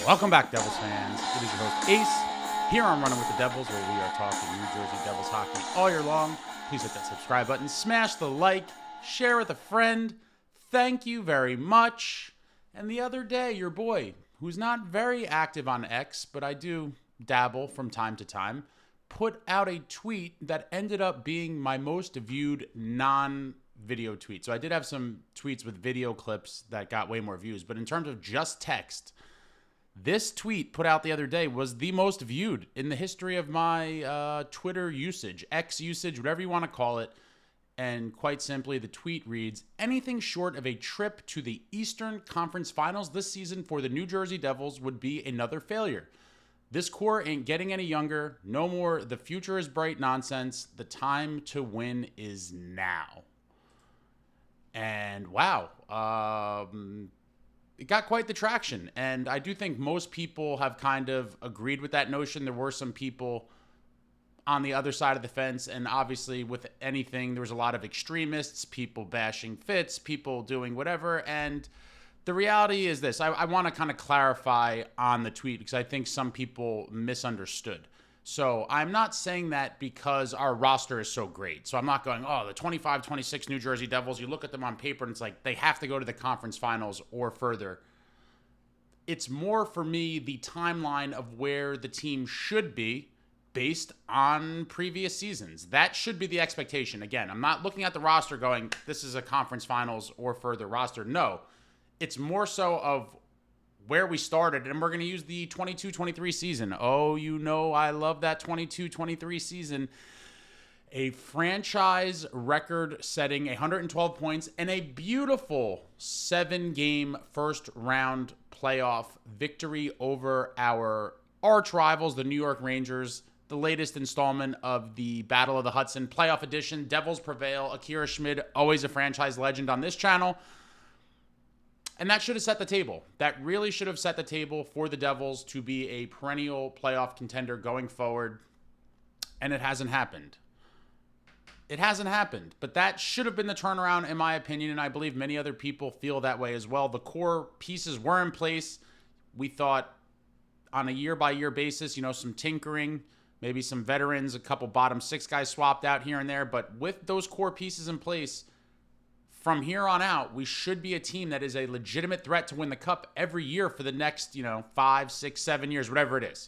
Welcome back, Devils fans. It is your host, Ace, here on Running with the Devils, where we are talking New Jersey Devils hockey all year long. Please hit that subscribe button, smash the like, share with a friend. Thank you very much. And the other day, your boy, who's not very active on X, but I do dabble from time to time, put out a tweet that ended up being my most viewed non-video tweet. So I did have some tweets with video clips that got way more views, but in terms of just text, this tweet put out the other day was the most viewed in the history of my Twitter usage, X usage, whatever you want to call it. And quite simply, the tweet reads, anything short of a trip to the Eastern Conference Finals this season for the New Jersey Devils would be another failure. This core ain't getting any younger. No more the future is bright nonsense. The time to win is now. And wow, it got quite the traction. And I do think most people have kind of agreed with that notion. There were some people on the other side of the fence. And obviously with anything, there was a lot of extremists, people bashing Fitz, people doing whatever. And the reality is this. I want to kind of clarify on the tweet because I think some people misunderstood. So I'm not saying that because our roster is so great. So I'm not going, oh, the 25-26 New Jersey Devils, you look at them on paper and it's like they have to go to the conference finals or further. It's more for me the timeline of where the team should be based on previous seasons. That should be the expectation. Again, I'm not looking at the roster going, this is a conference finals or further roster. No, it's more so of where we started, and we're going to use the 22-23 season. Oh, you know I love that 22-23 season. A franchise record-setting 112 points and a beautiful 7-game first-round playoff victory over our arch-rivals, the New York Rangers, the latest installment of the Battle of the Hudson playoff edition. Devils prevail. Akira Schmid, always a franchise legend on this channel. And that should have set the table. That really should have set the table for the Devils to be a perennial playoff contender going forward. And it hasn't happened. It hasn't happened. But that should have been the turnaround, in my opinion. And I believe many other people feel that way as well. The core pieces were in place. We thought on a year-by-year basis, some tinkering, maybe some veterans, a couple bottom six guys swapped out here and there. But with those core pieces in place, from here on out, we should be a team that is a legitimate threat to win the cup every year for the next, 5, 6, 7 years, whatever it is.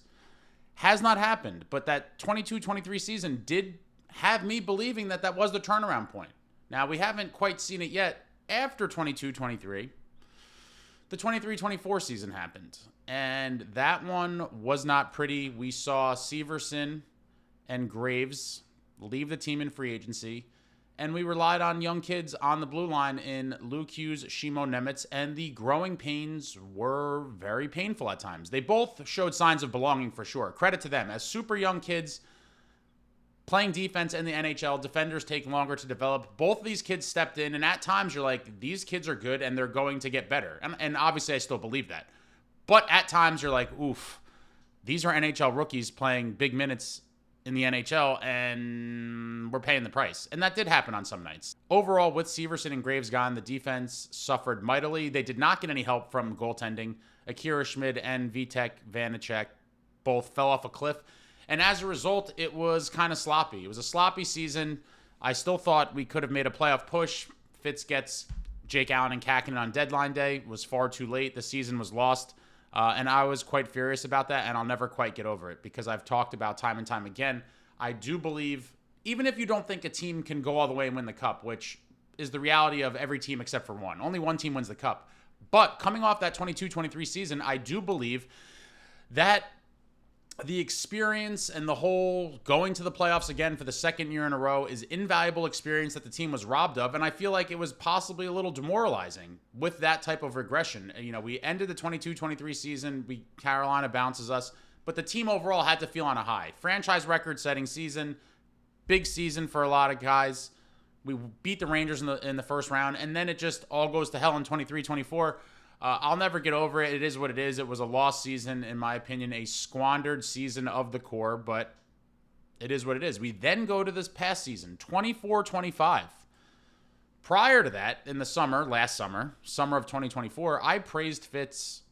Has not happened, but that 22-23 season did have me believing that that was the turnaround point. Now, we haven't quite seen it yet after 22-23. The 23-24 season happened, and that one was not pretty. We saw Severson and Graves leave the team in free agency. And we relied on young kids on the blue line in Lukehughes, Shimo Nemitz, and the growing pains were very painful at times. They both showed signs of belonging for sure. Credit to them. As super young kids playing defense in the NHL, defenders take longer to develop. Both of these kids stepped in, and at times you're like, these kids are good and they're going to get better. And obviously I still believe that. But at times you're like, oof, these are NHL rookies playing big minutes in the NHL, and we're paying the price. And that did happen on some nights. Overall, with Severson and Graves gone, the defense suffered mightily. They did not get any help from goaltending. Akira Schmid and Vitek Vanacek both fell off a cliff. And as a result, it was kind of sloppy. It was a sloppy season. I still thought we could have made a playoff push. Fitz gets Jake Allen and Kakinen on deadline day. It was far too late. The season was lost. And I was quite furious about that, and I'll never quite get over it because I've talked about time and time again. I do believe, even if you don't think a team can go all the way and win the cup, which is the reality of every team except for one. Only one team wins the cup. But coming off that 22-23 season, I do believe that the experience and the whole going to the playoffs again for the second year in a row is invaluable experience that the team was robbed of. And I feel like it was possibly a little demoralizing with that type of regression. We ended the 22-23 season. Carolina bounces us, but the team overall had to feel on a high. Franchise record-setting season, big season for a lot of guys. We beat the Rangers in the first round, and then it just all goes to hell in 23-24. I'll never get over it. It is what it is. It was a lost season, in my opinion, a squandered season of the core, but it is what it is. We then go to this past season, 24-25. Prior to that, in the summer, last summer of 2024, I praised Fitz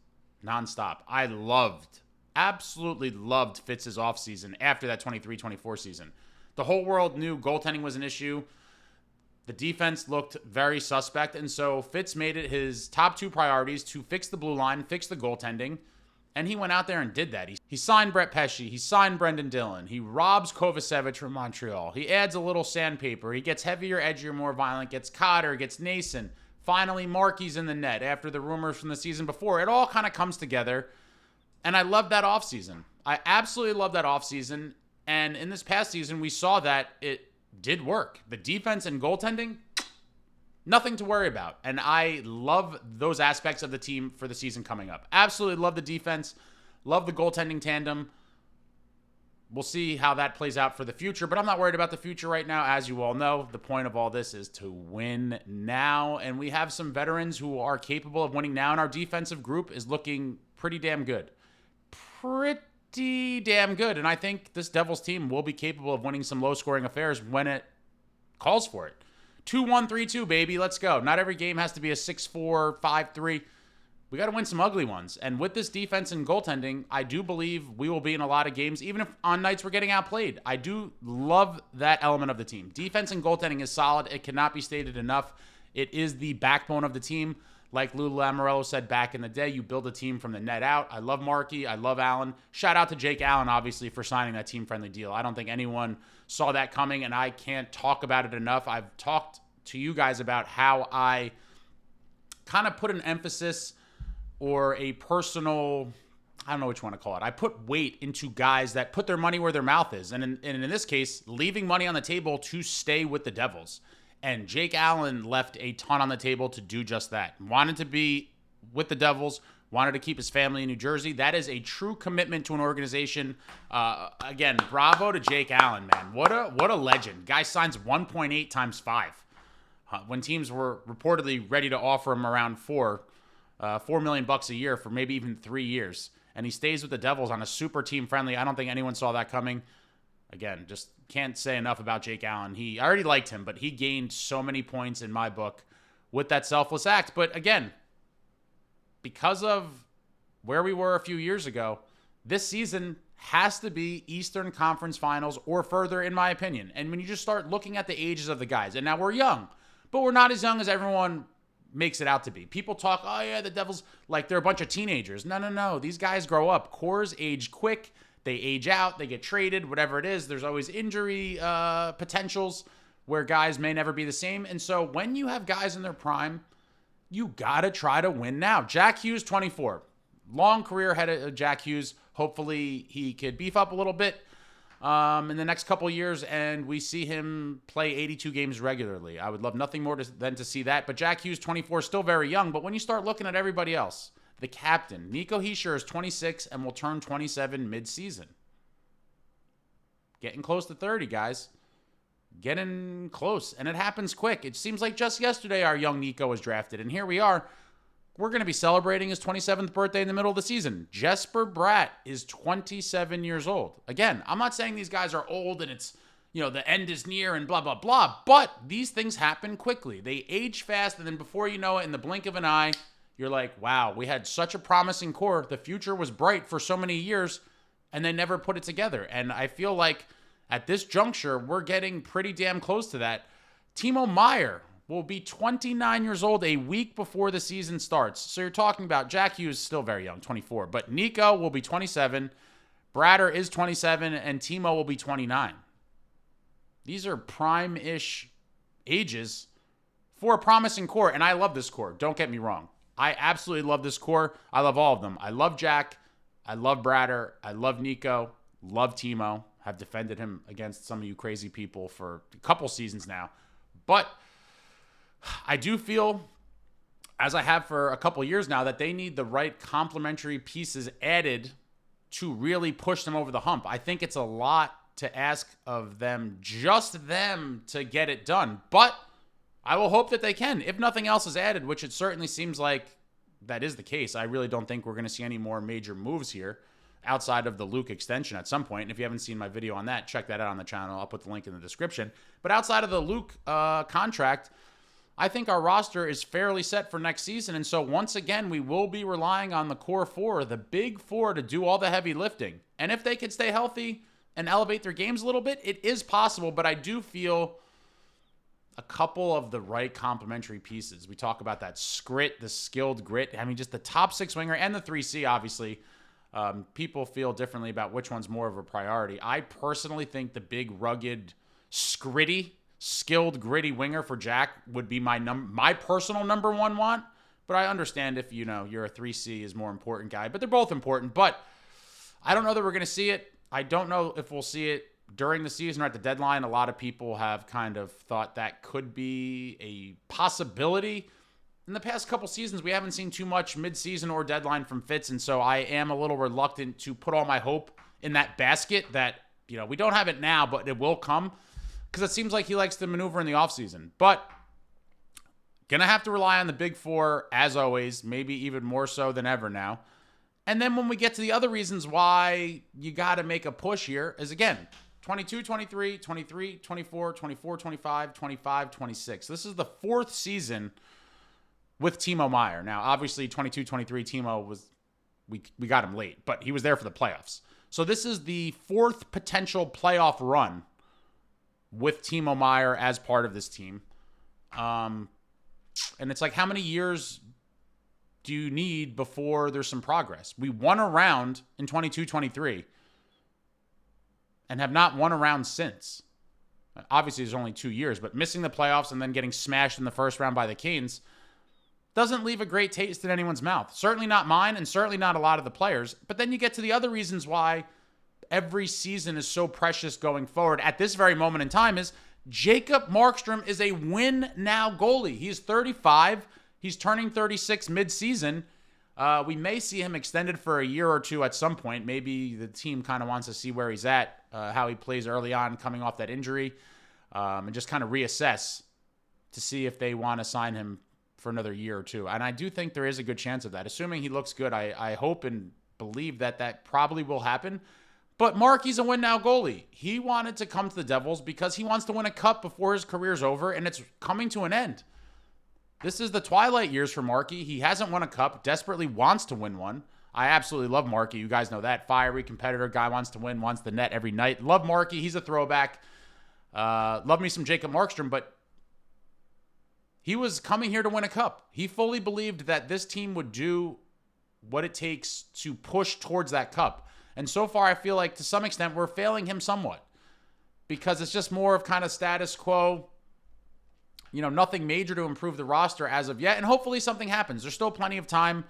nonstop. I absolutely loved Fitz's offseason after that 23-24 season. The whole world knew goaltending was an issue. The defense looked very suspect, and so Fitz made it his top 2 priorities to fix the blue line, fix the goaltending, and he went out there and did that. He signed Brett Pesce. He signed Brendan Dillon. He robs Kovacevic from Montreal. He adds a little sandpaper. He gets heavier, edgier, more violent, gets Cotter, gets Nason. Finally, Markey's in the net after the rumors from the season before. It all kind of comes together, and I love that offseason. I absolutely love that offseason, and in this past season, we saw that it did work. The defense and goaltending, nothing to worry about. And I love those aspects of the team for the season coming up. Absolutely love the defense. Love the goaltending tandem. We'll see how that plays out for the future, but I'm not worried about the future right now. As you all know, the point of all this is to win now, and we have some veterans who are capable of winning now, and our defensive group is looking pretty damn good. Pretty damn good, and I think this Devils team will be capable of winning some low-scoring affairs when it calls for it. 2-1, 3-2, baby. Let's go. Not every game has to be a 6-4, 5-3. We got to win some ugly ones. And with this defense and goaltending, I do believe we will be in a lot of games, even if on nights we're getting outplayed. I do love that element of the team. Defense and goaltending is solid. It cannot be stated enough. It is the backbone of the team. Like Lou Lamoriello said back in the day, you build a team from the net out. I love Markey. I love Allen. Shout out to Jake Allen, obviously, for signing that team-friendly deal. I don't think anyone saw that coming, and I can't talk about it enough. I've talked to you guys about how I kind of put an emphasis or a personal, I don't know what you want to call it. I put weight into guys that put their money where their mouth is. And in this case, leaving money on the table to stay with the Devils. And Jake Allen left a ton on the table to do just that. Wanted to be with the Devils, wanted to keep his family in New Jersey. That is a true commitment to an organization. Again, bravo to Jake Allen, man. What a legend. Guy signs 1.8 times 5. When teams were reportedly ready to offer him around $4 million a year for maybe even 3 years. And he stays with the Devils on a super team friendly. I don't think anyone saw that coming. Again, just can't say enough about Jake Allen. I already liked him, but he gained so many points in my book with that selfless act. But again, because of where we were a few years ago, this season has to be Eastern Conference Finals or further, in my opinion. And when you just start looking at the ages of the guys, and now we're young, but we're not as young as everyone makes it out to be. People talk, oh yeah, the Devils, like they're a bunch of teenagers. No. These guys grow up. Cores age quick. They age out. They get traded, whatever it is. There's always injury potentials where guys may never be the same. And so when you have guys in their prime, you got to try to win now. Jack Hughes, 24. Long career ahead of Jack Hughes. Hopefully he could beef up a little bit in the next couple years, and we see him play 82 games regularly. I would love nothing more than to see that. But Jack Hughes, 24, still very young. But when you start looking at everybody else, the captain, Nico Hischier, is 26 and will turn 27 mid-season. Getting close to 30, guys. Getting close, and it happens quick. It seems like just yesterday our young Nico was drafted, and here we are. We're going to be celebrating his 27th birthday in the middle of the season. Jesper Bratt is 27 years old. Again, I'm not saying these guys are old and it's, the end is near and blah, blah, blah, but these things happen quickly. They age fast, and then before you know it, in the blink of an eye, you're like, wow, we had such a promising core. The future was bright for so many years, and they never put it together. And I feel like at this juncture, we're getting pretty damn close to that. Timo Meier will be 29 years old a week before the season starts. So you're talking about Jack Hughes, still very young, 24. But Nico will be 27. Bratter is 27. And Timo will be 29. These are prime-ish ages for a promising core. And I love this core. Don't get me wrong. I absolutely love this core. I love all of them. I love Jack. I love Bratter. I love Nico. Love Timo. Have defended him against some of you crazy people for a couple seasons now. But I do feel, as I have for a couple years now, that they need the right complementary pieces added to really push them over the hump. I think it's a lot to ask of them, just them, to get it done. But I will hope that they can. If nothing else is added, which it certainly seems like that is the case, I really don't think we're going to see any more major moves here outside of the Luke extension at some point. And if you haven't seen my video on that, check that out on the channel. I'll put the link in the description. But outside of the Luke contract, I think our roster is fairly set for next season. And so once again, we will be relying on the core four, the big four, to do all the heavy lifting. And if they could stay healthy and elevate their games a little bit, it is possible. But I do feel a couple of the right complementary pieces. We talk about that grit, the skilled grit. I mean, just the top 6 winger and the 3C, obviously. People feel differently about which one's more of a priority. I personally think the big, rugged, skilled, gritty winger for Jack would be my personal number one want. But I understand if, you're a 3C is more important guy. But they're both important. But I don't know that we're going to see it. I don't know if we'll see it during the season or at the deadline. A lot of people have kind of thought that could be a possibility. In the past couple seasons, we haven't seen too much midseason or deadline from Fitz, and so I am a little reluctant to put all my hope in that basket that, we don't have it now, but it will come, because it seems like he likes to maneuver in the offseason. But going to have to rely on the big four, as always, maybe even more so than ever now. And then when we get to the other reasons why you got to make a push here is, again, 22, 23, 23, 24, 24, 25, 25, 26. This is the 4th season with Timo Meier. Now, obviously, 22, 23, Timo was, we got him late, but he was there for the playoffs. So this is the 4th potential playoff run with Timo Meier as part of this team. And it's like, how many years do you need before there's some progress? We won a round in 22, 23 and have not won a round since. Obviously, there's only 2 years, but missing the playoffs and then getting smashed in the first round by the Canes doesn't leave a great taste in anyone's mouth. Certainly not mine, and certainly not a lot of the players. But then you get to the other reasons why every season is so precious going forward at this very moment in time is Jacob Markstrom is a win-now goalie. He's 35. He's turning 36 mid-season. We may see him extended for a year or two at some point. Maybe the team kind of wants to see where he's at, how he plays early on coming off that injury, and just kind of reassess to see if they want to sign him for another year or two. And I do think there is a good chance of that. Assuming he looks good, I hope and believe that probably will happen. But Marky's a win-now goalie. He wanted to come to the Devils because he wants to win a cup before his career's over, and it's coming to an end. This is the twilight years for Marky. He hasn't won a cup, desperately wants to win one. I absolutely love Marky. You guys know that. Fiery competitor, guy wants to win, wants the net every night. Love Marky. He's a throwback. Love me some Jacob Markstrom, but he was coming here to win a cup. He fully believed that this team would do what it takes to push towards that cup. And so far, I feel like to some extent, we're failing him somewhat because it's just more of kind of status quo. Nothing major to improve the roster as of yet. And hopefully something happens. There's still plenty of time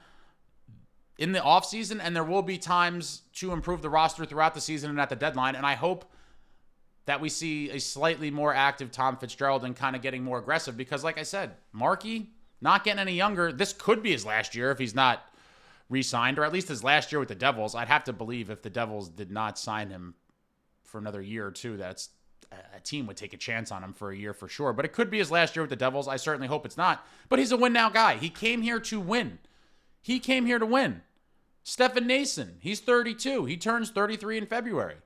in the offseason, and there will be times to improve the roster throughout the season and at the deadline. And I hope that we see a slightly more active Tom Fitzgerald and kind of getting more aggressive because, like I said, Marky not getting any younger. This could be his last year if he's not re-signed, or at least his last year with the Devils. I'd have to believe if the Devils did not sign him for another year or two, that's a team would take a chance on him for a year for sure. But it could be his last year with the Devils. I certainly hope it's not. But he's a win-now guy. He came here to win. He came here to win. Stefan Nason, he's 32. He turns 33 in February.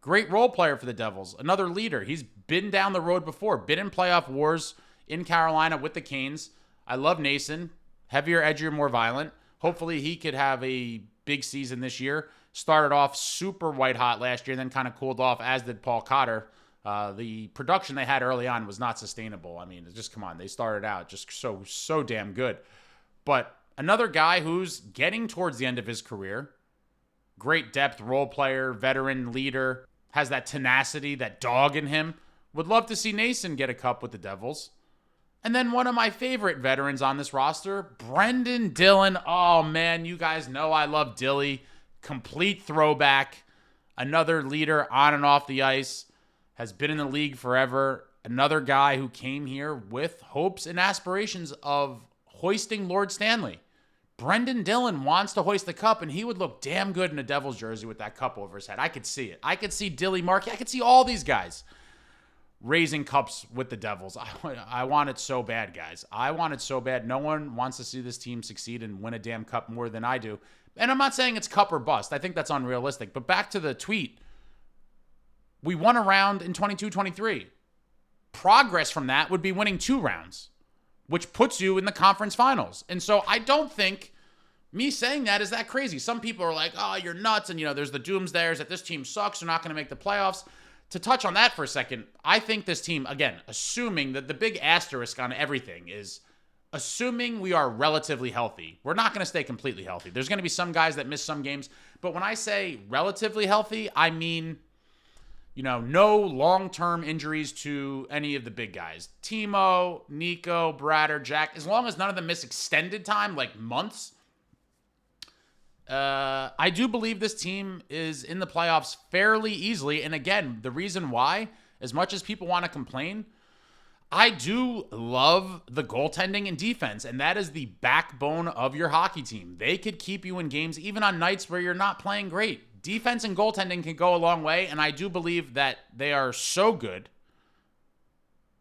Great role player for the Devils. Another leader. He's been down the road before. Been in playoff wars in Carolina with the Canes. I love Nason. Heavier, edgier, more violent. Hopefully he could have a big season this year. Started off super white hot last year, then kind of cooled off, as did Paul Cotter. The production they had early on was not sustainable. I mean, just come on. They started out just so damn good. But another guy who's getting towards the end of his career. Great depth role player, veteran leader, has that tenacity, that dog in him. Would love to see Nason get a cup with the Devils. And then one of my favorite veterans on this roster, Brendan Dillon. Oh, man, you guys know I love Dilly. Complete throwback. Another leader on and off the ice. Has been in the league forever. Another guy who came here with hopes and aspirations of hoisting Lord Stanley. Brendan Dillon wants to hoist the cup, and he would look damn good in a Devils jersey with that cup over his head. I could see it. I could see Dilly Markey. I could see all these guys raising cups with the Devils. I want it so bad, guys. I want it so bad. No one wants to see this team succeed and win a damn cup more than I do. And I'm not saying it's cup or bust. I think that's unrealistic. But back to the tweet. We won a round in 22-23. Progress from that would be winning 2 rounds. which puts you in the conference finals. And so I don't think me saying that is that crazy. Some people are like, oh, you're nuts. And, there's the doomsdayers that this team sucks. They're not going to make the playoffs. To touch on that for a second, I think this team, again, assuming that the big asterisk on everything is assuming we are relatively healthy. We're not going to stay completely healthy. There's going to be some guys that miss some games. But when I say relatively healthy, I mean, no long-term injuries to any of the big guys. Timo, Nico, Bratt, or Jack, as long as none of them miss extended time, like months, I do believe this team is in the playoffs fairly easily. And again, the reason why, as much as people want to complain, I do love the goaltending and defense, and that is the backbone of your hockey team. They could keep you in games even on nights where you're not playing great. Defense and goaltending can go a long way, and I do believe that they are so good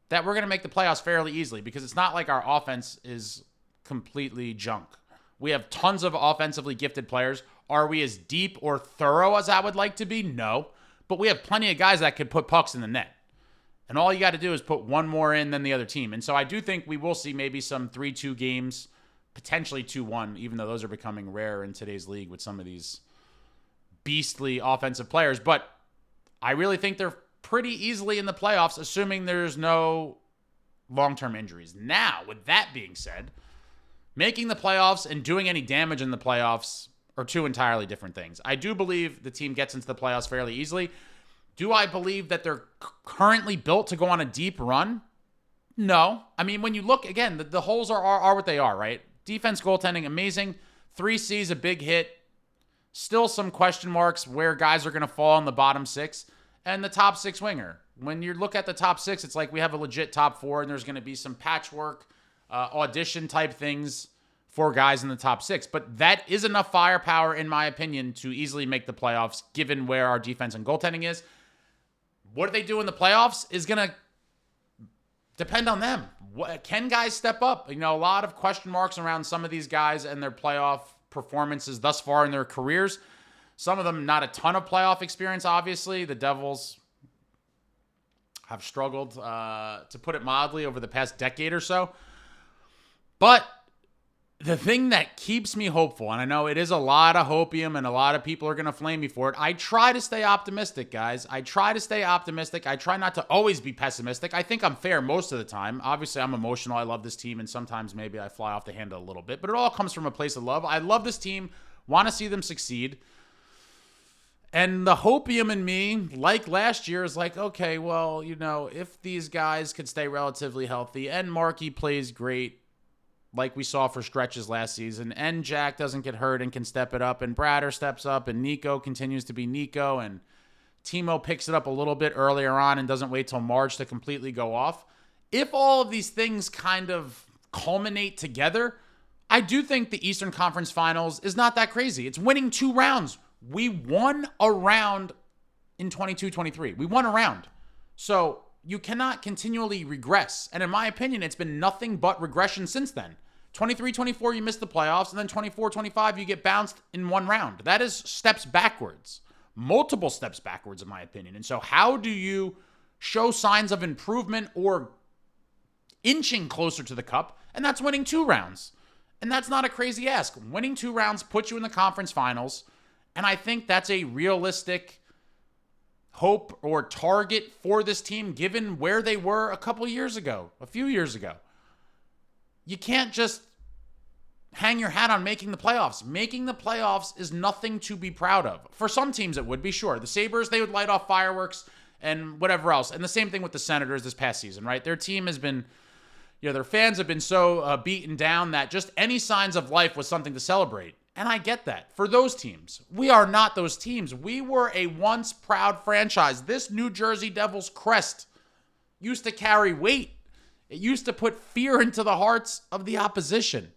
that we're going to make the playoffs fairly easily because it's not like our offense is completely junk. We have tons of offensively gifted players. Are we as deep or thorough as I would like to be? No. But we have plenty of guys that could put pucks in the net. And all you got to do is put one more in than the other team. And so I do think we will see maybe some 3-2 games, potentially 2-1, even though those are becoming rare in today's league with some of these beastly offensive players. But I really think they're pretty easily in the playoffs, assuming there's no long-term injuries. Now, with that being said, making the playoffs and doing any damage in the playoffs are two entirely different things. I do believe the team gets into the playoffs fairly easily. Do I believe that they're currently built to go on a deep run? No. I mean, when you look, again, the holes are what they are, right? Defense, goaltending, amazing. 3C's a big hit. Still some question marks where guys are going to fall in the bottom 6. And the top 6 winger. When you look at the top 6, it's like we have a legit top 4, and there's going to be some patchwork audition type things for guys in the top 6. But that is enough firepower, in my opinion, to easily make the playoffs, given where our defense and goaltending is. What they do in the playoffs is going to depend on them. Can guys step up? A lot of question marks around some of these guys and their playoff performances thus far in their careers. Some of them not a ton of playoff experience, obviously. The Devils have struggled, to put it mildly, over the past decade or so. But the thing that keeps me hopeful, and I know it is a lot of hopium and a lot of people are going to flame me for it, I try to stay optimistic, guys. I try to stay optimistic. I try not to always be pessimistic. I think I'm fair most of the time. Obviously, I'm emotional. I love this team, and sometimes maybe I fly off the handle a little bit. But it all comes from a place of love. I love this team, want to see them succeed. And the hopium in me, like last year, is like, okay, well, if these guys could stay relatively healthy and Markey plays great, like we saw for stretches last season, and Jack doesn't get hurt and can step it up, and Bratter steps up, and Nico continues to be Nico, and Timo picks it up a little bit earlier on and doesn't wait till March to completely go off. If all of these things kind of culminate together, I do think the Eastern Conference Finals is not that crazy. It's winning 2 rounds. We won a round in 22-23. We won a round. So you cannot continually regress. And in my opinion, it's been nothing but regression since then. 23-24, you miss the playoffs, and then 24-25, you get bounced in 1 round. That is steps backwards. Multiple steps backwards, in my opinion. And so how do you show signs of improvement or inching closer to the cup? And that's winning 2 rounds. And that's not a crazy ask. Winning 2 rounds puts you in the conference finals. And I think that's a realistic hope or target for this team, given where they were a few years ago. You can't just hang your hat on making the playoffs. Making the playoffs is nothing to be proud of. For some teams, it would be, sure. The Sabres, they would light off fireworks and whatever else. And the same thing with the Senators this past season, right? Their team has been, their fans have been so beaten down that just any signs of life was something to celebrate. And I get that. For those teams, we are not those teams. We were a once proud franchise. This New Jersey Devils crest used to carry weight. It used to put fear into the hearts of the opposition.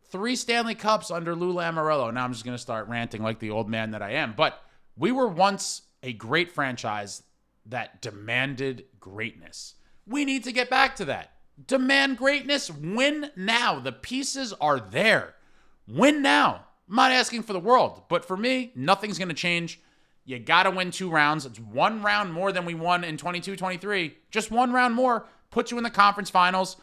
3 Stanley Cups under Lou Lamoriello. Now I'm just going to start ranting like the old man that I am. But we were once a great franchise that demanded greatness. We need to get back to that. Demand greatness. Win now. The pieces are there. Win now. I'm not asking for the world, but for me, nothing's going to change. You got to win 2 rounds. It's 1 round more than we won in 22-23. Just 1 round more puts you in the conference finals.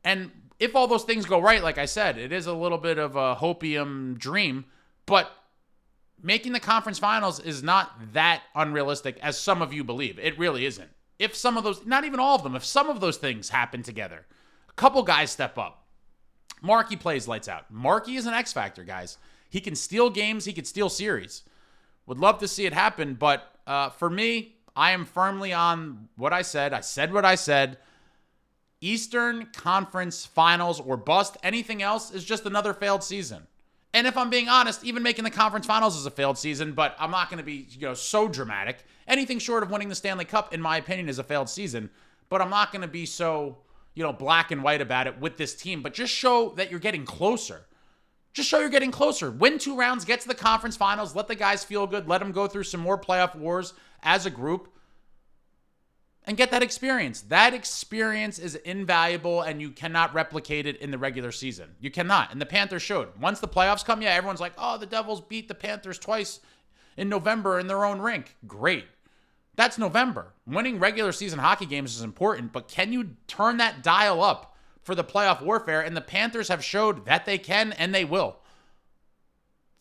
And if all those things go right, like I said, it is a little bit of a hopium dream, but making the conference finals is not that unrealistic as some of you believe. It really isn't. If some of those, not even all of them, if some of those things happen together, a couple guys step up. Markey plays lights out. Markey is an X factor, guys. He can steal games. He could steal series. Would love to see it happen, but for me, I am firmly on what I said. I said what I said. Eastern Conference Finals or bust. Anything else is just another failed season. And if I'm being honest, even making the conference finals is a failed season, but I'm not going to be, so dramatic. Anything short of winning the Stanley Cup, in my opinion, is a failed season. But I'm not going to be so, black and white about it with this team. But just show that you're getting closer. Just show you're getting closer. Win 2 rounds, get to the conference finals, let the guys feel good, let them go through some more playoff wars as a group, and get that experience. That experience is invaluable, and you cannot replicate it in the regular season. You cannot. And the Panthers showed. Once the playoffs come, everyone's like, oh, the Devils beat the Panthers twice in November in their own rink. Great. That's November. Winning regular season hockey games is important, but can you turn that dial up for the playoff warfare? And the Panthers have showed that they can, and they will.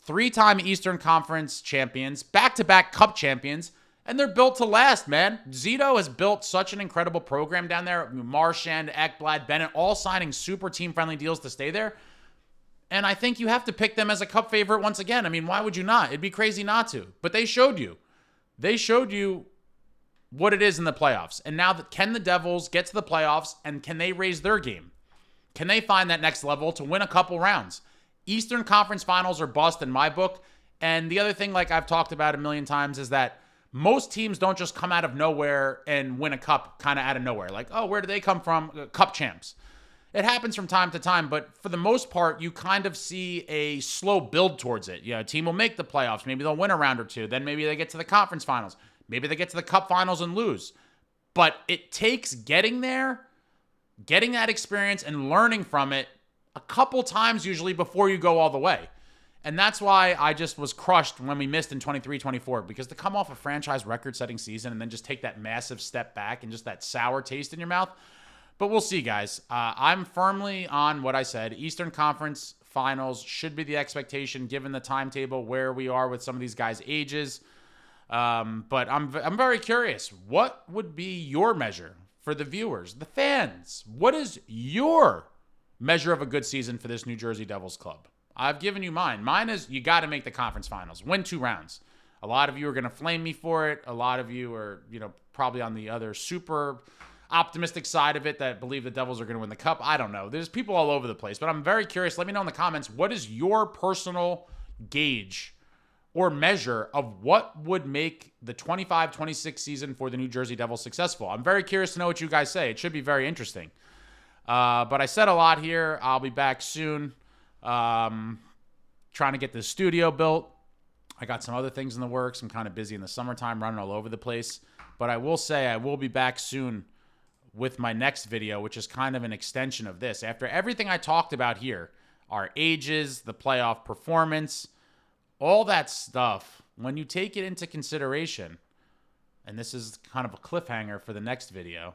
3-time Eastern Conference champions, back-to-back Cup champions, and they're built to last, man. Zito has built such an incredible program down there. Marchand, Ekblad, Bennett, all signing super team-friendly deals to stay there. And I think you have to pick them as a Cup favorite once again. I mean, why would you not? It'd be crazy not to. But they showed you. They showed you what it is in the playoffs. And now, can the Devils get to the playoffs, and can they raise their game? Can they find that next level to win a couple rounds? Eastern Conference Finals are bust in my book. And the other thing, like I've talked about a million times, is that most teams don't just come out of nowhere and win a cup kind of out of nowhere. Like, oh, where do they come from? Cup champs. It happens from time to time, but for the most part, you kind of see a slow build towards it. A team will make the playoffs. Maybe they'll win a round or two. Then maybe they get to the conference finals. Maybe they get to the cup finals and lose. But it takes getting there, getting that experience, and learning from it a couple times usually before you go all the way. And that's why I just was crushed when we missed in 23-24, because to come off a franchise record-setting season and then just take that massive step back and just that sour taste in your mouth. But we'll see, guys. I'm firmly on what I said. Eastern Conference Finals should be the expectation given the timetable where we are with some of these guys' ages. But I'm very curious. What would be your measure for the viewers, the fans? What is your measure of a good season for this New Jersey Devils club? I've given you mine. Mine is you got to make the conference finals. Win 2 rounds. A lot of you are going to flame me for it. A lot of you are, probably on the other super optimistic side of it that believe the Devils are going to win the cup. I don't know. There's people all over the place, but I'm very curious. Let me know in the comments, what is your personal gauge or measure of what would make the 25-26 season for the New Jersey Devils successful? I'm very curious to know what you guys say. It should be very interesting. But I said a lot here. I'll be back soon. Trying to get the studio built. I got some other things in the works. I'm kind of busy in the summertime, running all over the place. But I will say I will be back soon with my next video, which is kind of an extension of this. After everything I talked about here, our ages, the playoff performance, all that stuff, when you take it into consideration, and this is kind of a cliffhanger for the next video,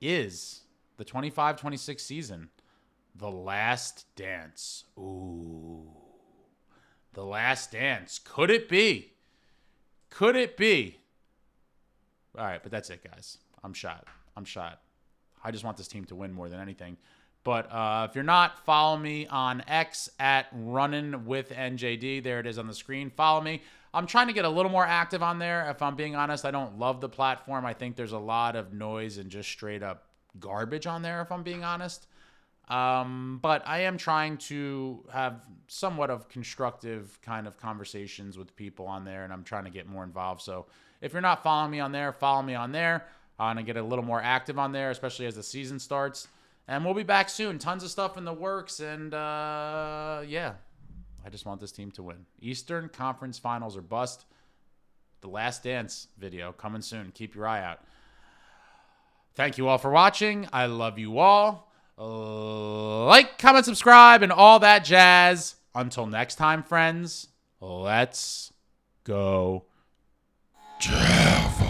is the 25-26 season the last dance? Ooh. The last dance. Could it be? Could it be? All right, but that's it, guys. I'm shot. I just want this team to win more than anything. But if you're not, follow me on X at runninwithNJD. There it is on the screen. Follow me. I'm trying to get a little more active on there. If I'm being honest, I don't love the platform. I think there's a lot of noise and just straight up garbage on there, if I'm being honest. But I am trying to have somewhat of constructive kind of conversations with people on there, and I'm trying to get more involved. So if you're not following me on there, follow me on there. I'm going to get a little more active on there, especially as the season starts. And we'll be back soon. Tons of stuff in the works. And, yeah, I just want this team to win. Eastern Conference Finals or bust. The Last Dance video coming soon. Keep your eye out. Thank you all for watching. I love you all. Like, comment, subscribe, and all that jazz. Until next time, friends, let's go Devils.